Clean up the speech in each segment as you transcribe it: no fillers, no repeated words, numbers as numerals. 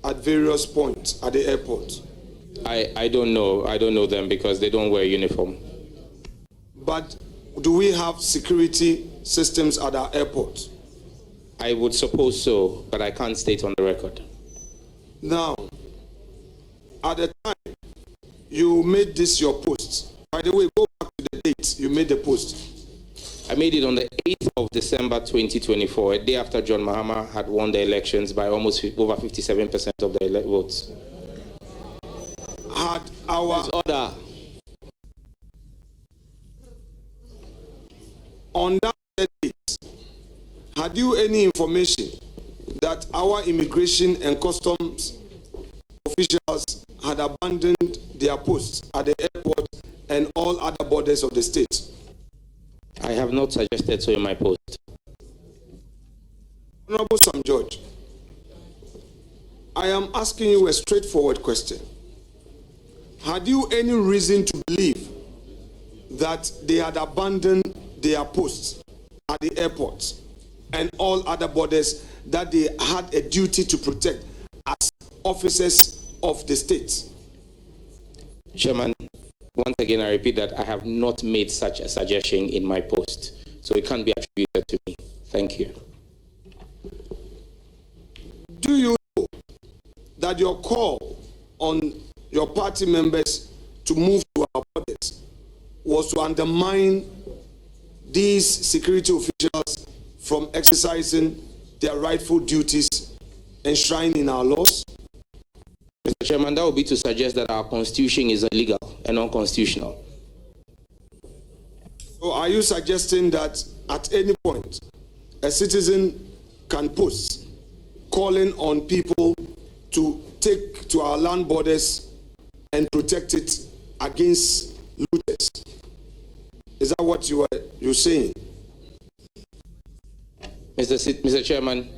at various points at the airport? I don't know. I don't know them because they don't wear uniform. But do we have security systems at our airport? I would suppose so, but I can't state on the record. Now, at the time you made this your post, by the way, go back to the date you made the post. I made it on the 8th of December 2024, a day after John Mahama had won the elections by almost over 57% of the votes. Had our order on that date, had you any information that our immigration and customs officials had abandoned their posts at the airport and all other borders of the state? I have not suggested so in my post. Honorable Sam George, I am asking you a straightforward question. Had you any reason to believe that they had abandoned their posts at the airport and all other borders that they had a duty to protect as officers of the state? Chairman, once again, I repeat that I have not made such a suggestion in my post, so it can't be attributed to me. Thank you. Do you know that your call on your party members to move to our borders was to undermine these security officials from exercising their rightful duties enshrined in our laws? Mr. Chairman, that would be to suggest that our constitution is illegal and unconstitutional. So are you suggesting that at any point a citizen can post calling on people to take to our land borders and protect it against looters? Is that what you're saying? Mr. Chairman,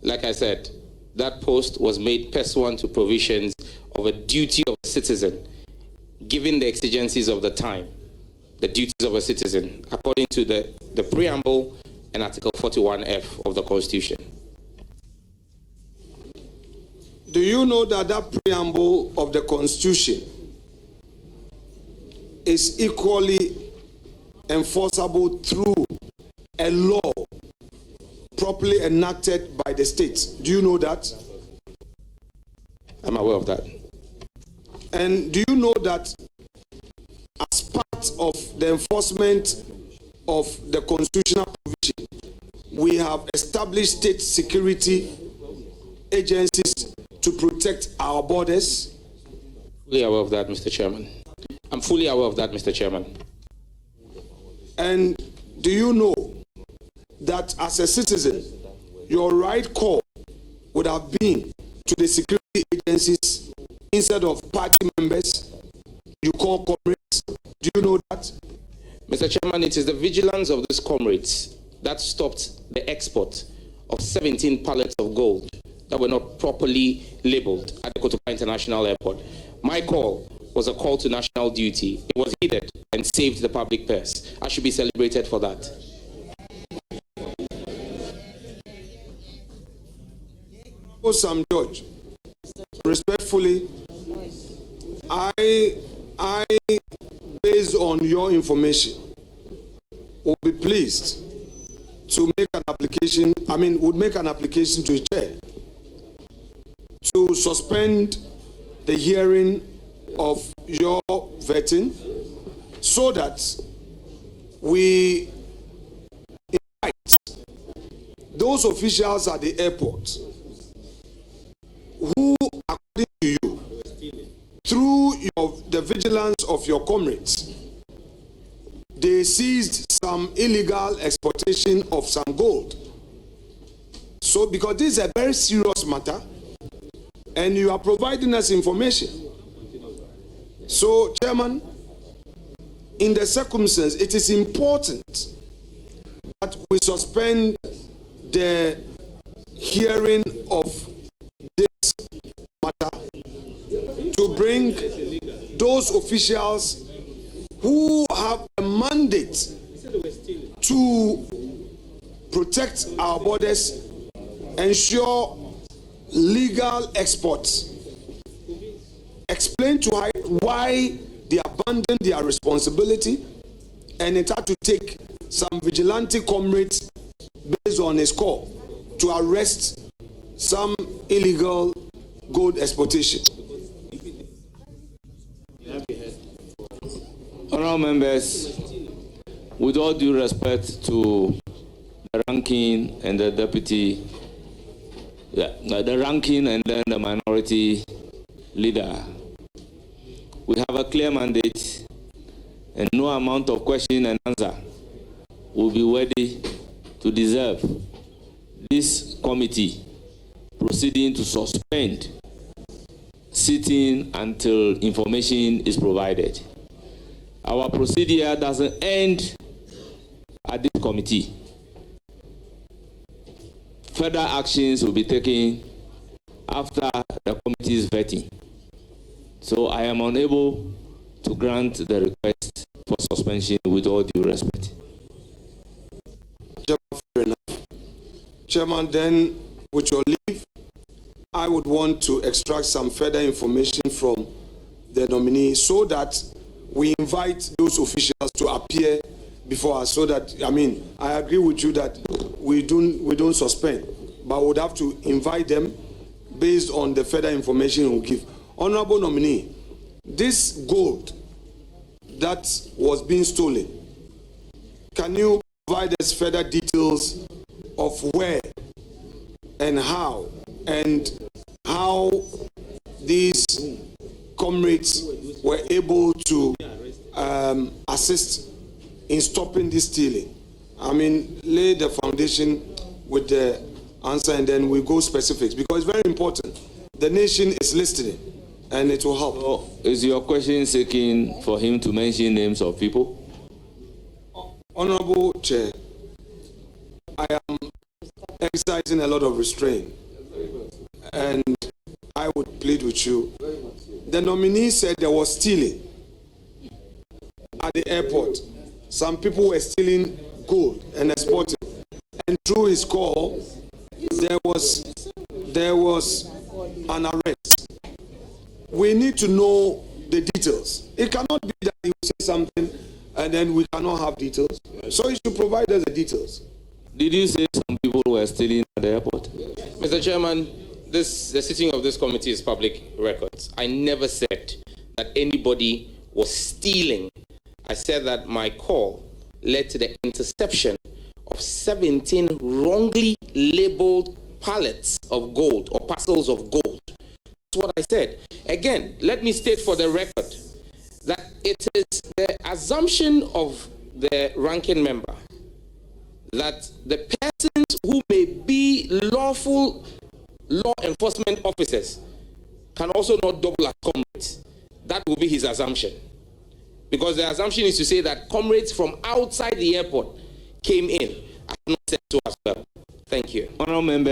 like I said, that post was made pursuant to provisions of a duty of a citizen, given the exigencies of the time, the duties of a citizen, according to the preamble and Article 41F of the Constitution. Do you know that that preamble of the Constitution is equally enforceable through a law properly enacted by the state? Do you know that? I'm aware of that. And do you know that as part of the enforcement of the constitutional provision, we have established state security agencies to protect our borders? Fully aware of that, Mr. Chairman. I'm fully aware of that, Mr. Chairman. And do you know that as a citizen, your right call would have been to the security agencies instead of party members? You call comrades. Do you know that? Mr. Chairman, it is the vigilance of these comrades that stopped the export of 17 pallets of gold that were not properly labeled at the Kotoka International Airport. My call was a call to national duty. It was heeded and saved the public purse. I should be celebrated for that. Sam George, respectfully, I, based on your information, will be pleased to make an application, would make an application to the chair to suspend the hearing of your vetting so that we invite those officials at the airport who, according to you, through the vigilance of your comrades, they seized some illegal exportation of some gold. So, because this is a very serious matter, and you are providing us information. So, Chairman, in the circumstance, it is important that we suspend the hearing of this matter to bring those officials who have a mandate to protect our borders, ensure legal exports explained to her why they abandoned their responsibility, and it had to take some vigilante comrades based on his call to arrest some illegal gold exportation. Honourable members, with all due respect to the ranking and the deputy, the ranking and then the minority leader, we have a clear mandate, and no amount of question and answer will be worthy to deserve this committee proceeding to suspend sitting until information is provided. Our procedure doesn't end at this committee. Further actions will be taken after the committee's vetting. So I am unable to grant the request for suspension with all due respect. Fair enough. Chairman, then with your leave, I would want to extract some further information from the nominee so that we invite those officials to appear before us, so that, I mean, I agree with you that we don't suspend, but we would have to invite them based on the further information we'll give. Honorable nominee, this gold that was being stolen, can you provide us further details of where and how these comrades were able to assist in stopping this stealing? I mean, lay the foundation with the answer and then we go specifics, because it's very important. The nation is listening and it will help. So is your question seeking for him to mention names of people? Honorable Chair, I am exercising a lot of restraint, and I would plead with you. The nominee said there was stealing at the airport. Some people were stealing gold and exporting, and through his call, there was an arrest. We need to know the details. It cannot be that he will say something and then we cannot have details. So he should provide us the details. Did you say some people were stealing at the airport? Mr. Chairman, the sitting of this committee is public records. I never said that anybody was stealing. I said that my call led to the interception of 17 wrongly labeled pallets of gold or parcels of gold. That's what I said. Again, let me state for the record that it is the assumption of the ranking member that the persons who may be lawful law enforcement officers can also not double as comrades. That will be his assumption. Because the assumption is to say that comrades from outside the airport came in. I have not said so as well. Thank you. Honourable member.